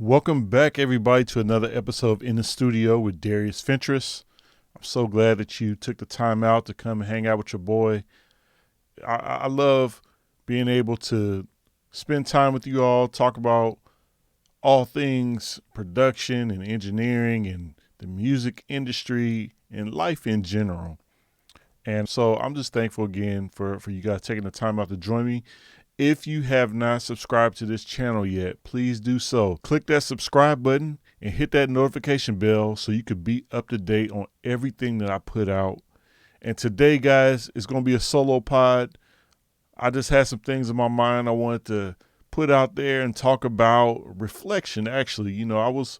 Welcome back, everybody, to another episode of In the Studio with Darius Fentress. I'm so glad that you took the time out to come and hang out with your boy. I love being able to spend time with you all, talk about all things production and engineering and the music industry and life in general. And so I'm just thankful again for you guys taking the time out to join me. If you have not subscribed to this channel yet, please do so. Click that subscribe button and hit that notification bell so you could be up to date on everything that I put out. And today, guys, it's going to be a solo pod. I just had some things in my mind I wanted to put out there and talk about reflection. Actually, I was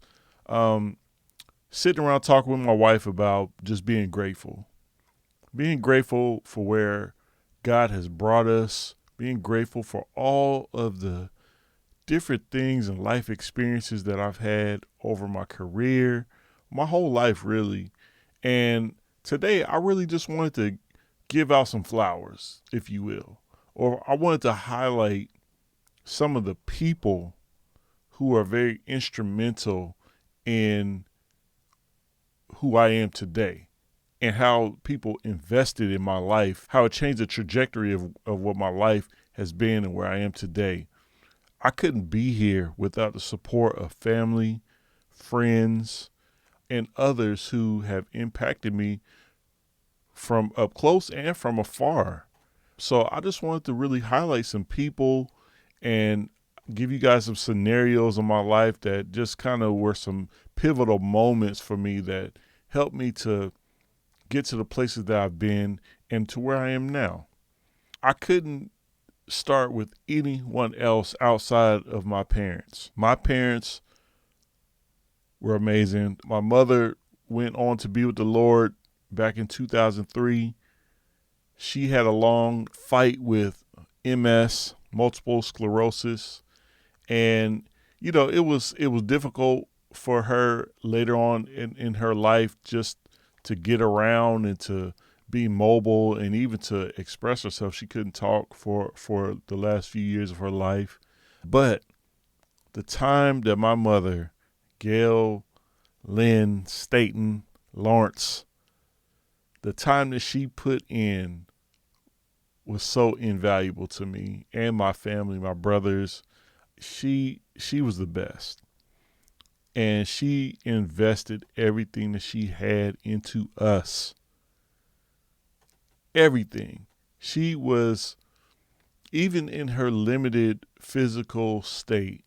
sitting around talking with my wife about just being grateful for where God has brought us, being grateful for all of the different things and life experiences that I've had over my career, my whole life really. And today I really just wanted to give out some flowers, if you will, or I wanted to highlight some of the people who are very instrumental in who I am today and how people invested in my life, how it changed the trajectory of what my life has been and where I am today. I couldn't be here without the support of family, friends, and others who have impacted me from up close and from afar. So I just wanted to really highlight some people and give you guys some scenarios in my life that just kind of were some pivotal moments for me that helped me to get to the places that I've been and to where I am now. I couldn't start with anyone else outside of my parents. My parents were amazing. My mother went on to be with the Lord back in 2003. She had a long fight with MS, multiple sclerosis, and it was difficult for her later on in her life just to get around and to be mobile and even to express herself. She couldn't talk for the last few years of her life. But the time that my mother, Gail, Lynn, Staten, Lawrence, the time that she put in was so invaluable to me and my family, my brothers. She was the best. And she invested everything that she had into us. Everything. She was, even in her limited physical state,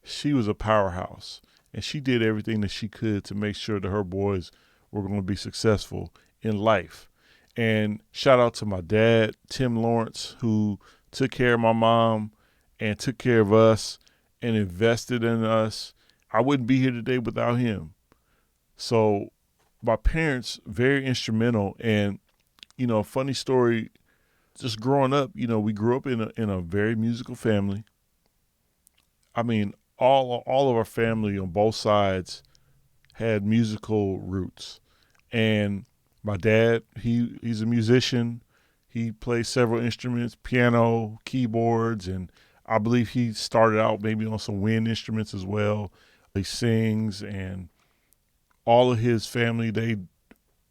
she was a powerhouse. And she did everything that she could to make sure that her boys were going to be successful in life. And shout out to my dad, Tim Lawrence, who took care of my mom and took care of us and invested in us. I wouldn't be here today without him. So my parents, very instrumental. And, funny story, just growing up, we grew up in a very musical family. I mean, all of our family on both sides had musical roots. And my dad, he's a musician. He plays several instruments, piano, keyboards, and I believe he started out maybe on some wind instruments as well. He sings, and all of his family, they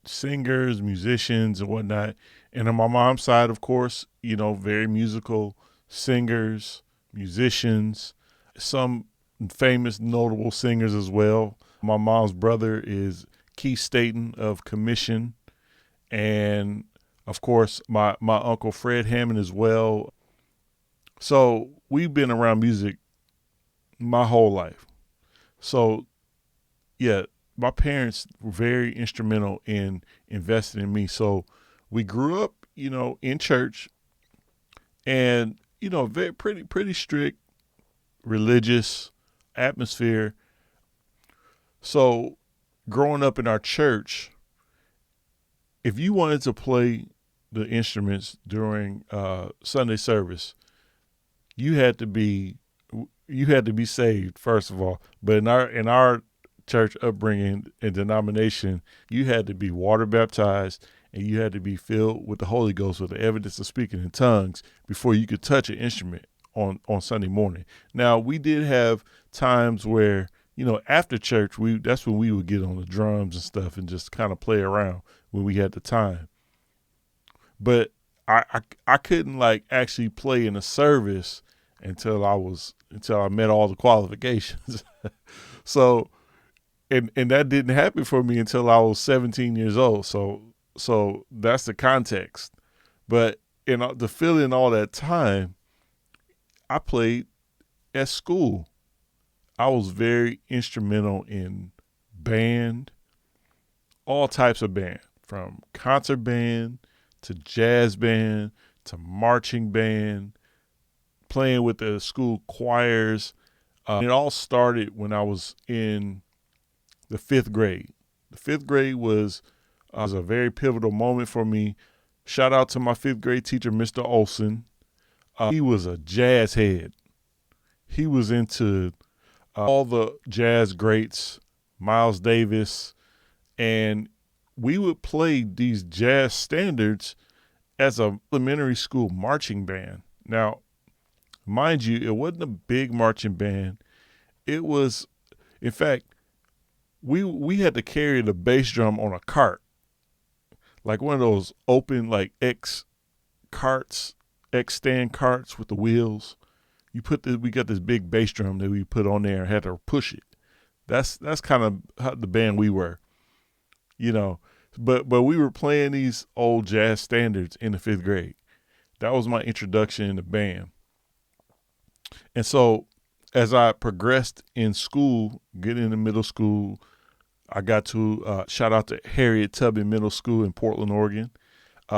singers, musicians, and whatnot. And on my mom's side, of course, very musical singers, musicians, some famous, notable singers as well. My mom's brother is Keith Staten of Commission, and of course, my uncle Fred Hammond as well. So we've been around music my whole life. So, yeah, my parents were very instrumental in investing in me. So we grew up, in church and, very pretty strict religious atmosphere. So growing up in our church, if you wanted to play the instruments during Sunday service, you had to be saved, first of all. But in our church upbringing and denomination, you had to be water baptized and you had to be filled with the Holy Ghost with the evidence of speaking in tongues before you could touch an instrument on Sunday morning. Now we did have times where after church that's when we would get on the drums and stuff and just kind of play around when we had the time. But I couldn't like actually play in a service until I met all the qualifications. So and that didn't happen for me until I was 17 years old. So that's the context. But to fill in all that time, I played at school. I was very instrumental in band, all types of band, from concert band to jazz band to marching band, playing with the school choirs. It all started when I was in the fifth grade. The fifth grade was a very pivotal moment for me. Shout out to my fifth grade teacher, Mr. Olson. He was a jazz head. He was into all the jazz greats, Miles Davis, and we would play these jazz standards as a elementary school marching band. Now, mind you, it wasn't a big marching band. It was, in fact, we had to carry the bass drum on a cart, like one of those open like X carts, X stand carts with the wheels. We got this big bass drum that we put on there and had to push it. That's kind of how the band we were, you know. But we were playing these old jazz standards in the fifth grade. That was my introduction in the band. And so as I progressed in school, getting into middle school, I got to shout out to Harriet Tubman Middle School in Portland, Oregon.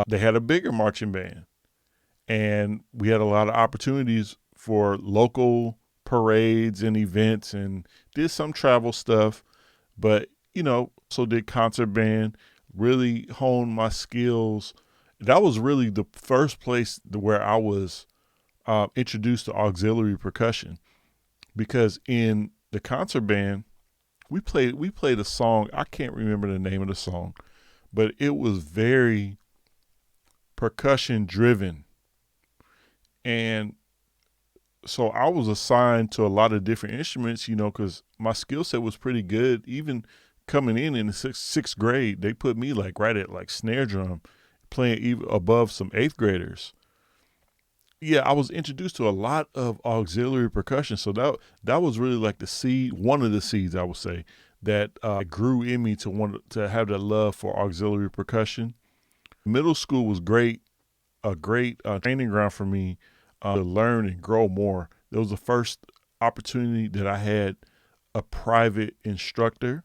They had a bigger marching band, and we had a lot of opportunities for local parades and events, and did some travel stuff. But so did concert band. Really honed my skills. That was really the first place where I was introduced to auxiliary percussion, because in the concert band we played a song. I can't remember the name of the song, but it was very percussion driven. And so I was assigned to a lot of different instruments, because my skill set was pretty good. Even coming in the sixth grade, they put me like right at like snare drum, playing even above some eighth graders. Yeah, I was introduced to a lot of auxiliary percussion. So that was really like the seed, one of the seeds I would say that grew in me to want to have that love for auxiliary percussion. Middle school was a great training ground for me to learn and grow more. It was the first opportunity that I had a private instructor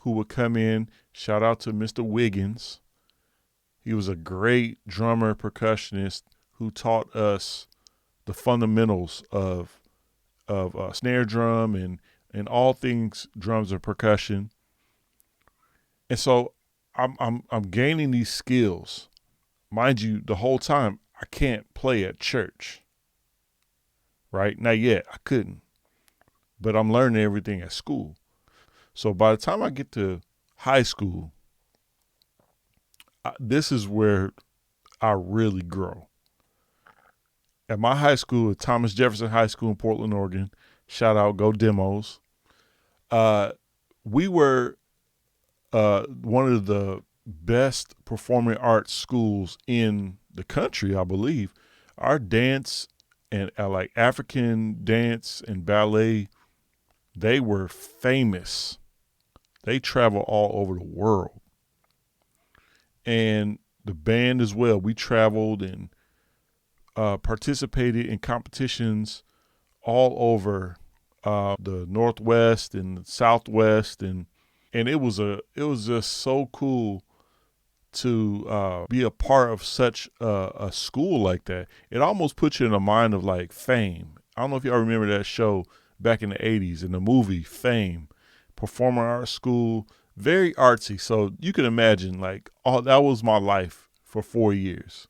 who would come in. Shout out to Mr. Wiggins. He was a great drummer, percussionist who taught us the fundamentals of snare drum and all things drums and percussion. And so I'm gaining these skills. Mind you, the whole time I can't play at church. Right? Not yet. I couldn't. But I'm learning everything at school. So by the time I get to high school, this is where I really grow. At my high school, at Thomas Jefferson High School in Portland, Oregon, shout out, go Demos. We were one of the best performing arts schools in the country, I believe. Our dance and like African dance and ballet, they were famous. They travel all over the world. And the band as well. We traveled and participated in competitions all over the Northwest and the Southwest, and it was just so cool to be a part of such a school like that. It almost puts you in the mind of like Fame. I don't know if y'all remember that show back in the 80s, in the movie Fame, performing arts school, very artsy. So you can imagine like that was my life for 4 years.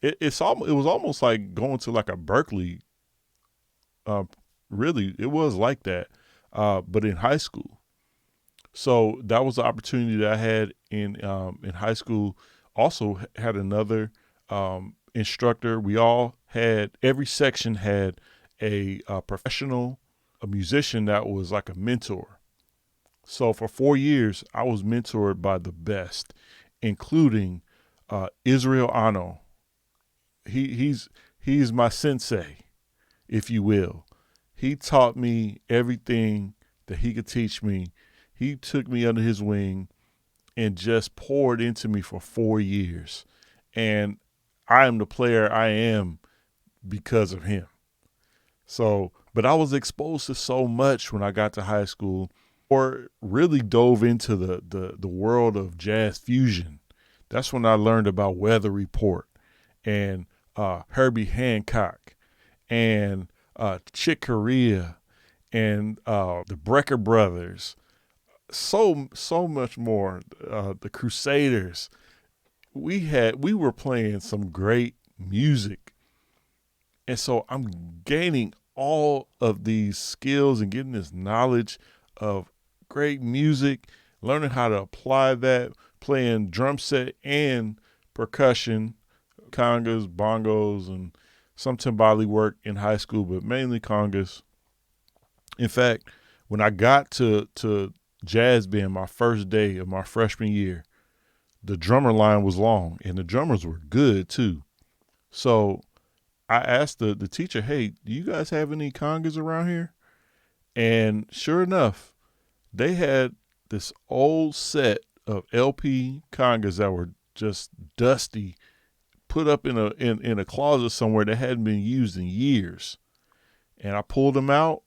It was almost like going to like a Berkeley. Really, it was like that, but in high school. So that was the opportunity that I had in high school. Also had another instructor. Every section had a professional, a musician that was like a mentor. So for 4 years, I was mentored by the best, including Israel Ano. He's my sensei, if you will. He taught me everything that he could teach me. He took me under his wing and just poured into me for 4 years. And I am the player I am because of him. So, but I was exposed to so much when I got to high school, or really dove into the world of jazz fusion. That's when I learned about Weather Report and Herbie Hancock and Chick Corea and the Brecker Brothers. So much more. The Crusaders. We were playing some great music, and so I'm gaining all of these skills and getting this knowledge of great music, learning how to apply that, playing drum set and percussion, congas, bongos, and some timbali work in high school, but mainly congas. In fact, when I got to jazz band my first day of my freshman year, the drummer line was long and the drummers were good too. So I asked the teacher, hey, do you guys have any congas around here? And sure enough, they had this old set of LP congas that were just dusty, put up in a closet somewhere that hadn't been used in years. And I pulled them out,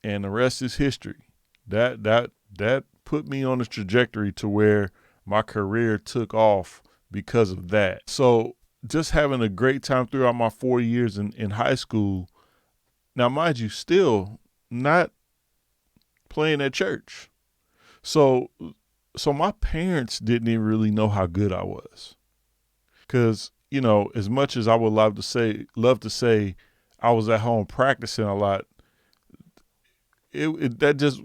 and the rest is history. That put me on a trajectory to where my career took off because of that. So just having a great time throughout my 4 years in high school. Now, mind you, still not playing at church. So my parents didn't even really know how good I was. Cause, as much as I would love to say I was at home practicing a lot, that just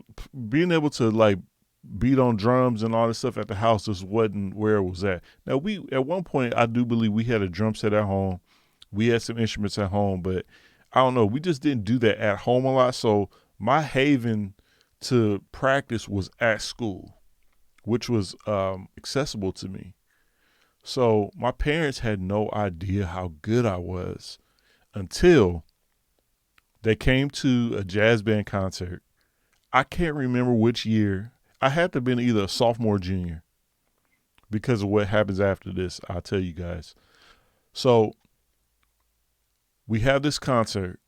being able to like beat on drums and all this stuff at the house just wasn't where it was at. Now at one point I do believe we had a drum set at home. We had some instruments at home, but I don't know. We just didn't do that at home a lot. So my haven to practice was at school, which was accessible to me. So my parents had no idea how good I was until they came to a jazz band concert. I can't remember which year. I had to have been either a sophomore or junior because of what happens after this. I'll tell you guys. So we have this concert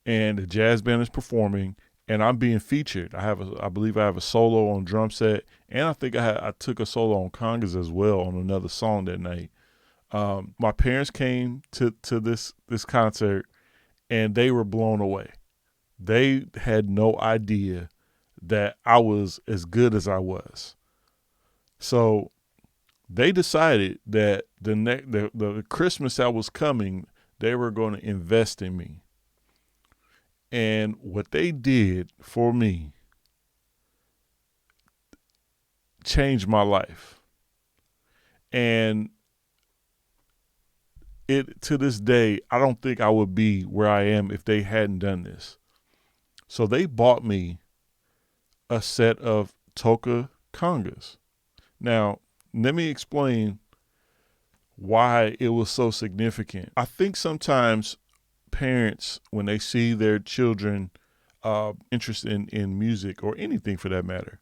and the jazz band is performing and I'm being featured. I believe I have a solo on drum set, and I think I took a solo on congas as well on another song that night. My parents came to this concert and they were blown away. They had no idea that I was as good as I was. So they decided that the Christmas that was coming, they were going to invest in me. And what they did for me changed my life. And it to this day, I don't think I would be where I am if they hadn't done this. So they bought me a set of Toca congas. Now, let me explain why it was so significant. I think sometimes parents, when they see their children interested in music or anything for that matter,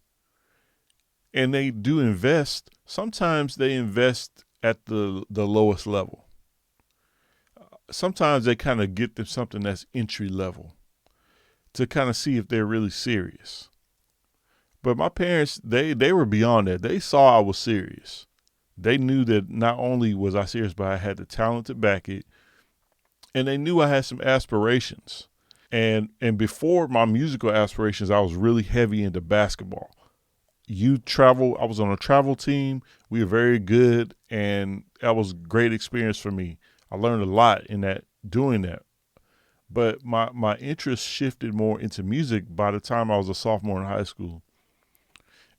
and they do invest, sometimes they invest at the lowest level. Sometimes they kind of get them something that's entry level to kind of see if they're really serious. But my parents, they were beyond that. They saw I was serious. They knew that not only was I serious, but I had the talent to back it. And they knew I had some aspirations. And before my musical aspirations, I was really heavy into basketball. I was on a travel team. We were very good, and that was a great experience for me. I learned a lot in that, doing that. But my interest shifted more into music by the time I was a sophomore in high school.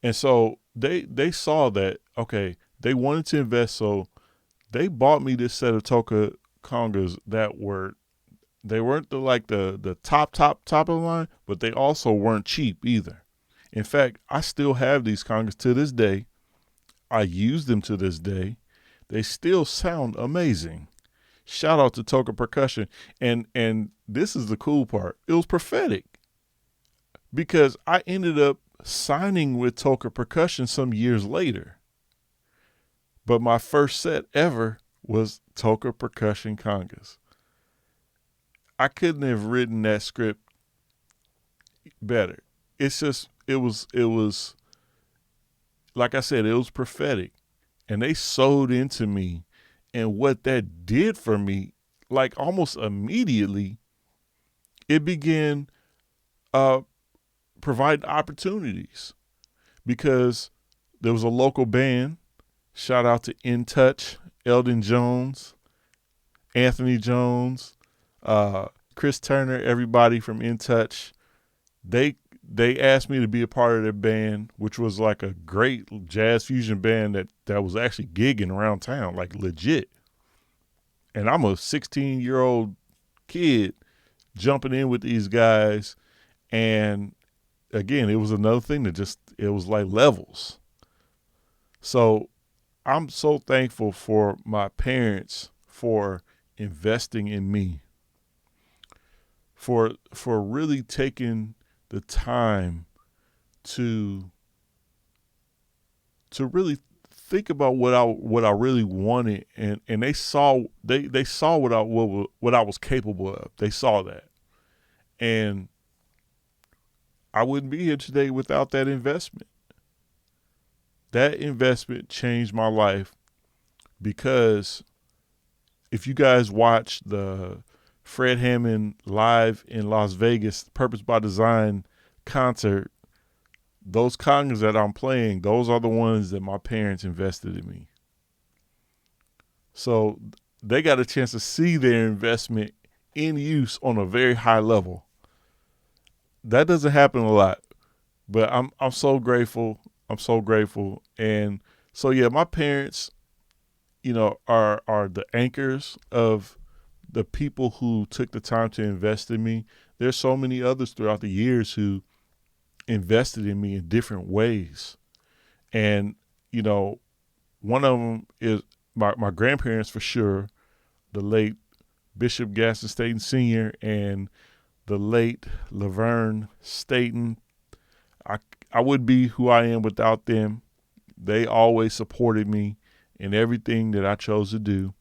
And so they saw that, okay, they wanted to invest, so they bought me this set of Toka congas they weren't the top of the line, but they also weren't cheap either. In fact, I still have these congas to this day. I use them to this day. They still sound amazing. Shout out to Toka Percussion. And this is the cool part. It was prophetic because I ended up signing with Toka Percussion some years later. But my first set ever was Toka Percussion congas. I couldn't have written that script better. It's just, it was, like I said, it was prophetic. And they sowed into me. And what that did for me, like almost immediately, it began providing opportunities because there was a local band. Shout out to In Touch, Eldon Jones, Anthony Jones, Chris Turner, everybody from In Touch. They asked me to be a part of their band, which was like a great jazz fusion band that was actually gigging around town, like legit. And I'm a 16-year-old kid jumping in with these guys. And again, it was another thing that it was like levels. So I'm so thankful for my parents for investing in me, for really taking the time to really think about what I really wanted, and they saw what I was capable of. They saw that, and I wouldn't be here today without that investment. That investment changed my life because if you guys watch the Fred Hammond live in Las Vegas Purpose by Design concert, those congas that I'm playing, those are the ones that my parents invested in me. So they got a chance to see their investment in use on a very high level. That doesn't happen a lot, but I'm so grateful. I'm so grateful. And so, yeah, my parents, are the anchors of the people who took the time to invest in me. There's so many others throughout the years who invested in me in different ways. And, one of them is my grandparents for sure, the late Bishop Gaston Staten Sr. and the late Laverne Staten. I would be who I am without them. They always supported me in everything that I chose to do.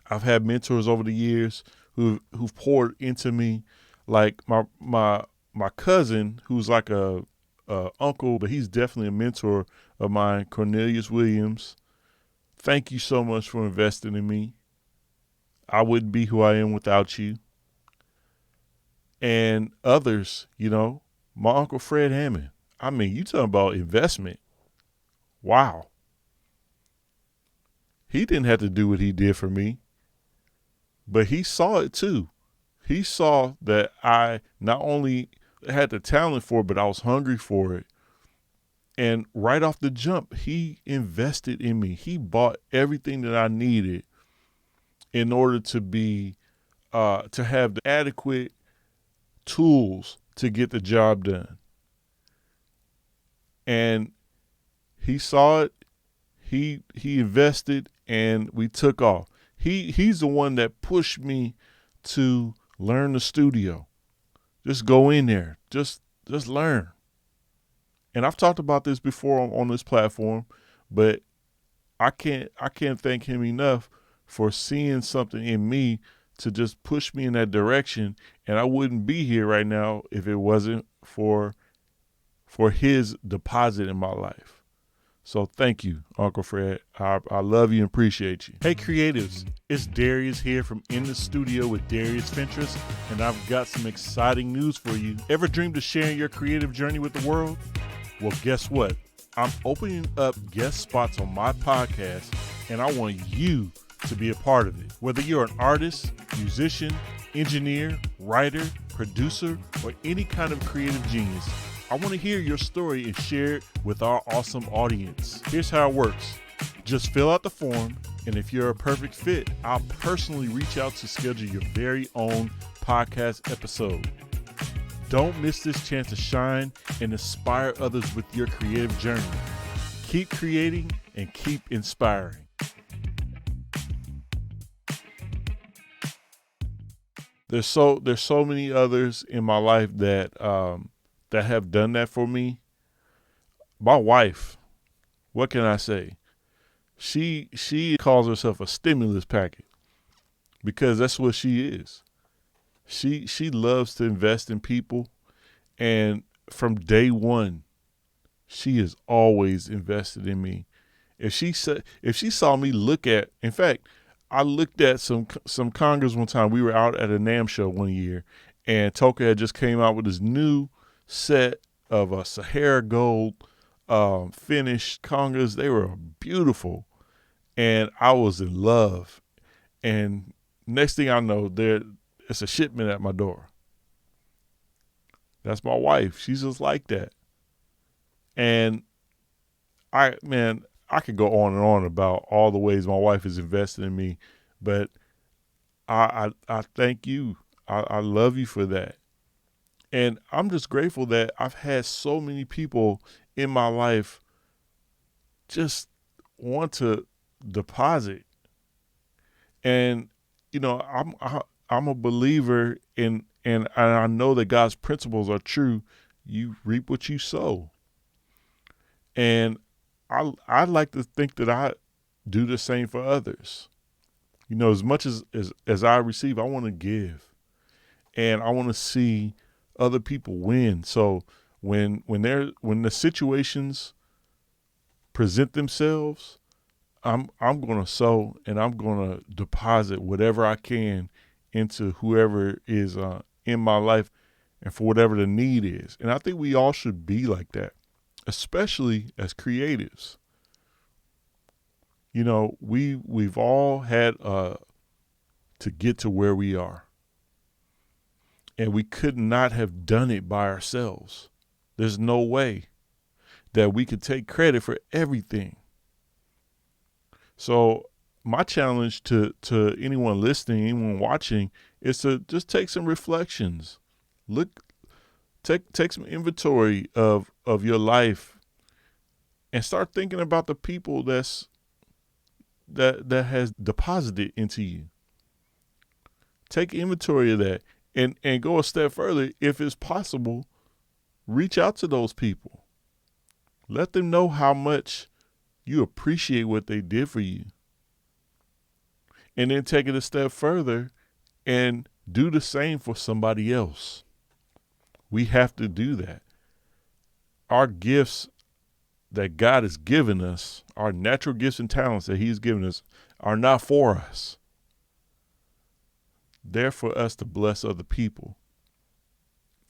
I've had mentors over the years who've poured into me, like my cousin, who's like a uncle, but he's definitely a mentor of mine, Cornelius Williams. Thank you so much for investing in me. I wouldn't be who I am without you. And others, my Uncle Fred Hammond. I mean, you talking about investment. Wow. He didn't have to do what he did for me, but he saw it too. He saw that I not only had the talent for it, but I was hungry for it. And right off the jump, he invested in me. He bought everything that I needed in order to be, to have the adequate tools to get the job done. And he saw it, he invested, and we took off. He's the one that pushed me to learn the studio. Just go in there, just learn. And I've talked about this before on this platform, but I can't thank him enough for seeing something in me to just push me in that direction. And I wouldn't be here right now if it wasn't for his deposit in my life. So thank you, Uncle Fred. I love you and appreciate you. Hey, creatives, it's Darius here from In the Studio with Darius Fentress, and I've got some exciting news for you. Ever dreamed of sharing your creative journey with the world? Well, guess what? I'm opening up guest spots on my podcast, and I want you to be a part of it. Whether you're an artist, musician, engineer, writer, producer, or any kind of creative genius, I want to hear your story and share it with our awesome audience. Here's how it works. Just fill out the form And if you're a perfect fit, I'll personally reach out to schedule your very own podcast episode. Don't miss this chance to shine and inspire others with your creative journey. Keep creating and keep inspiring. There's so many others in my life that have done that for me. My wife, what can I say? She calls herself a stimulus packet because that's what she is. She loves to invest in people, and from day one, she has always invested in me. If she saw me in fact, I looked at some congers one time. We were out at a NAMM show one year, and Toka had just came out with this new set of Sahara Gold finished congers. They were beautiful, and I was in love. And next thing I know, it's a shipment at my door. That's my wife. She's just like that. And I could go on and on about all the ways my wife has invested in me, but I thank you. I love you for that. And I'm just grateful that I've had so many people in my life just want to deposit. And I'm a believer in, and I know that God's principles are true. You reap what you sow. And I like to think that I do the same for others. As much as I receive, I want to give, and I want to see other people win. So when the situations present themselves, I'm going to sow, and I'm going to deposit whatever I can into whoever is in my life, and for whatever the need is. And I think we all should be like that, especially as creatives. We've all had to get to where we are, and we could not have done it by ourselves. There's no way that we could take credit for everything. So my challenge to anyone listening, anyone watching, is to just take some reflections. Take some inventory of your life, and start thinking about the people that has deposited into you. Take inventory of that, and go a step further. If it's possible, reach out to those people. Let them know how much you appreciate what they did for you. And then take it a step further and do the same for somebody else. We have to do that. Our gifts that God has given us, our natural gifts and talents that He's given us, are not for us. They're for us to bless other people.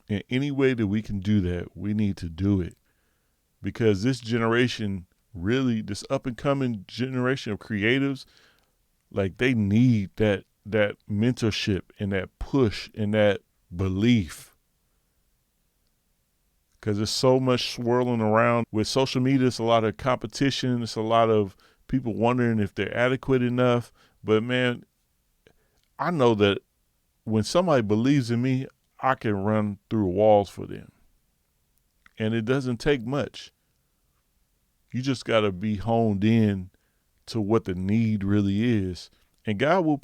In any way that we can do that, we need to do it. Because this generation, really, this up and coming generation of creatives, like, they need that mentorship and that push and that belief. Because there's so much swirling around with social media. It's a lot of competition. It's a lot of people wondering if they're adequate enough. But man, I know that when somebody believes in me, I can run through walls for them. And it doesn't take much. You just got to be honed in to what the need really is. And God will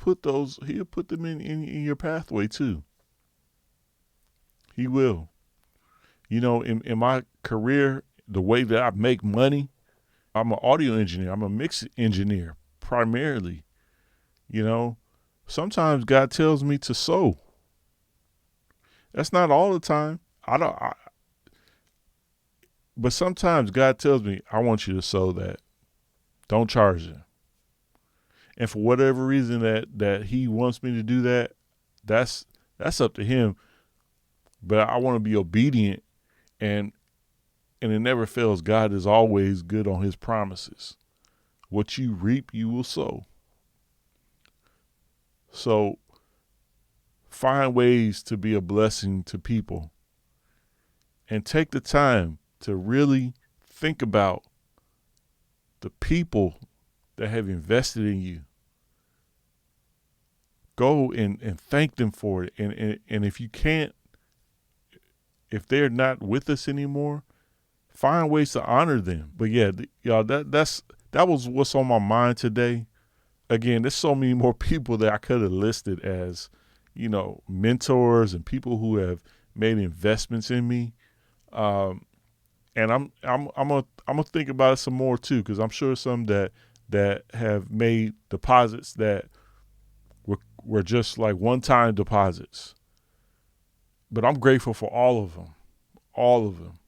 He'll put them in your pathway too. He will. In my career, the way that I make money, I'm an audio engineer. I'm a mix engineer primarily. Sometimes God tells me to sow. That's not all the time. But sometimes God tells me, I want you to sow that. Don't charge it. And for whatever reason that He wants me to do that, that's up to Him. But I want to be obedient, and it never fails. God is always good on His promises. What you reap, you will sow. So find ways to be a blessing to people, and take the time to really think about the people that have invested in you. Go and thank them for it. And if you can't, if they're not with us anymore, find ways to honor them. But yeah, y'all, that was what's on my mind today. Again, there's so many more people that I could have listed as, mentors and people who have made investments in me. And I'm gonna think about it some more too, because I'm sure some that have made deposits that were just like one-time deposits. But I'm grateful for all of them.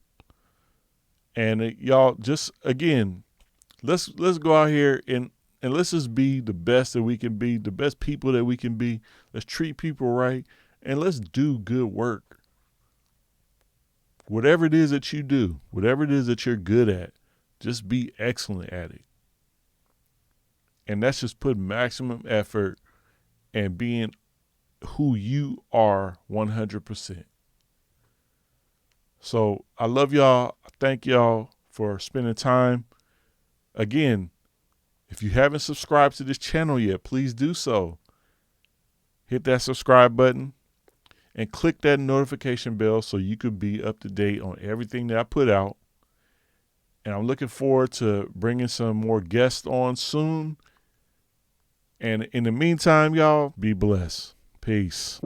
And y'all, just again, let's go out here and let's just be the best that we can be, the best people that we can be. Let's treat people right, and let's do good work. Whatever it is that you do, whatever it is that you're good at, just be excellent at it. And that's just put maximum effort and being who you are 100%. So I love y'all. I thank y'all for spending time. Again, if you haven't subscribed to this channel yet, please do so. Hit that subscribe button and click that notification bell so you could be up to date on everything that I put out. And I'm looking forward to bringing some more guests on soon. And in the meantime, y'all, be blessed. Peace.